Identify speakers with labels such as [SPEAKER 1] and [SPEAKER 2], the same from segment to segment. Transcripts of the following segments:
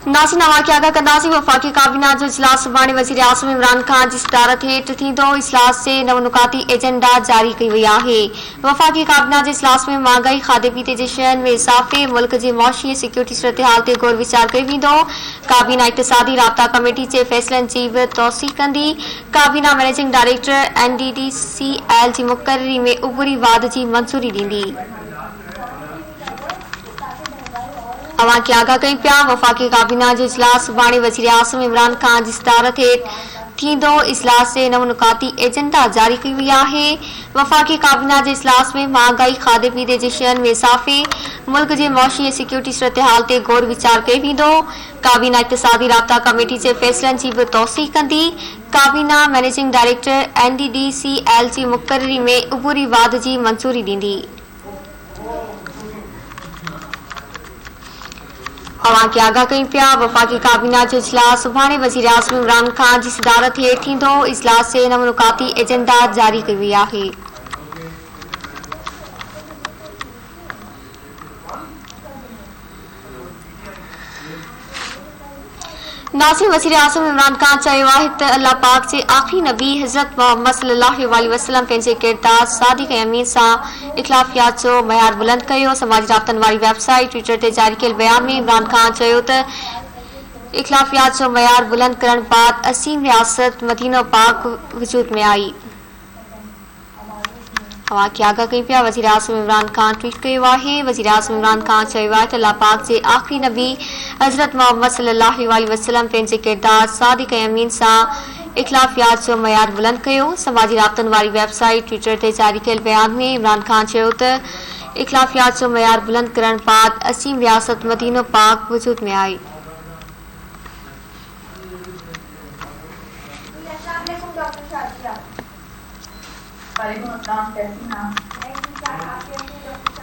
[SPEAKER 1] नासिन वाक़िया कंदासीं। वफ़ाक़ी काबीना जो इजलास सुभाणे वज़ीर आज़म इमरान ख़ान जी सदारत हेठि थींदो। इजलास जे नव नुकाती एजेंडा जारी कई वई आहे। वफ़ाक़ी काबीना जे इजलास में महांगाई, खाधे पीते जे शयुनि में इज़ाफ़े, मुल्क जे मौशी ऐं सिक्योरिटी सूरतहाल ते गौर वीचार कयो वेंदो। काबीना इक़्तिसादी राब्ता कमेटी जे फ़ैसिलनि जी बि तौसीक़ कंदी। काबीना मैनेजिंग डायरेक्टर NDDCL जी मुक़ररी में उबरी वाद जी मंज़ूरी ॾींदी। अवां खे आगाह कई पिया। वफ़ाक़ी काबीना जो इजलास सुभाणे वज़ीर आज़म इमरान ख़ान जी सदारत हेठि थींदो। इजलास जे नव नुकाती एजेंडा जारी कई वई आहे। वफ़ाक़ी काबीना जे इजलास में महांगाई, खाधे पीते जे शयुनि में इज़ाफ़े, मुल्क जे मौशी ऐं सिक्योरिटी सूरतहाल ते गौर वीचार कयो वेंदो। काबीना इक़्तिसादी राब्ता कमेटी जे फ़ैसिलनि जी बि तौसीक़ कंदी। काबीना मैनेजिंग डायरेक्टर NDDCL जी मुक़ररी में उबरी वाद जी मंज़ूरी ॾींदी। अवां खे आगाह कई पिया। वफ़ाक़ी काबीना जो इजलास सुभाणे वज़ीर आज़म इमरान ख़ान जी सदारत हेठि थींदो। इजलास जे नव नुकाती एजेंडा जारी कई वई आहे। नासिर वज़ीर आज़म इमरान ख़ान चयो आहे त अल्लाह पाक जे आख़िरी नबी हज़रत मोहम्मद सल्लल्लाहु अलैहि वसल्लम पंहिंजे किरदार सादिक़ ऐं अमीन सां इख़्लाक़ियात जो मयार बुलंद कयो। समाजी राब्तनि वारी वेबसाइट ट्विटर ते जारी कयल बयान में इमरान ख़ान चयो त इख़्लाक़ियात जो मयार बुलंद करण बाद असीम रियासत मदीनो पाक वजूद में आई। अवां खे आगाह कई पिया। वज़ीर आज़म इमरान ख़ान ट्वीट कयो आहे। वज़ीर आज़म इमरान ख़ान चयो आहे त अल्लाह पाक जे आख़िरी नबी हज़रत मोहम्मद सल्लल्लाहु अलैहि वसल्लम पंहिंजे किरदार सादिक़ ऐं अमीन सां इख़्लाक़ियात जो मयार बुलंद कयो। समाजी राब्तनि वारी वेबसाइट ट्विटर ते जारी कयल बयान में इमरान ख़ान चयो त इख़्लाक़ियात जो मयार बुलंद करण बाद असीम रियासत मदीनो पाक वजूद में आई।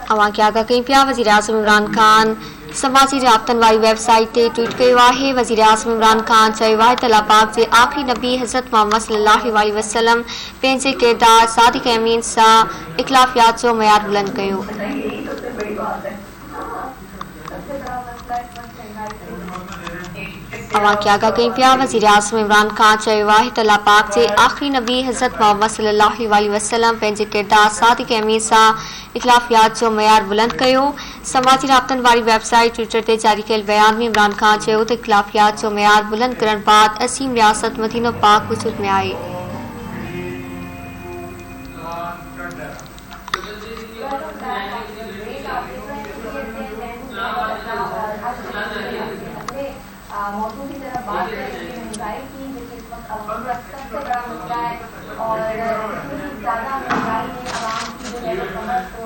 [SPEAKER 1] अवां खे आगाह कई पिया। वज़ीर आज़म इमरान ख़ान समाजी राब्तनि वारी वेबसाइट ते ट्वीट कयो आहे। वज़ीर आज़म इमरान ख़ान चयो आहे त अल्लाह पाक जे आख़िरी नबी हज़रत मोहम्मद सल्लल्लाहु अलैहि वसल्लम पंहिंजे किरदार सादिक़ ऐं अमीन सां इख़्लाक़ियात जो मयार बुलंद कयो। अवां खे आगाह कई पिया। वज़ीर आज़म इमरान ख़ान चयो आहे त अल्लाह पाक जे आख़िरी नबी हज़रत मोहम्मद सल्लल्लाहु अलैहि वसल्लम पंहिंजे किरदार सादिक़ ऐं अमीन सां इख़्लाक़ियात जो मयार बुलंद कयो। समाजी राब्तनि वारी वेबसाइट ट्विटर ते जारी कयल बयान में इमरान ख़ान चयो त इख़्लाक़ियात जो मयार बुलंद करण बाद असीम रियासत मदीनो पाक वजूद में आई।
[SPEAKER 2] मौजूद की तरफ बात करेंगे महंगाई की, जिससे इस वक्त सबसे बड़ा मुद्दा है और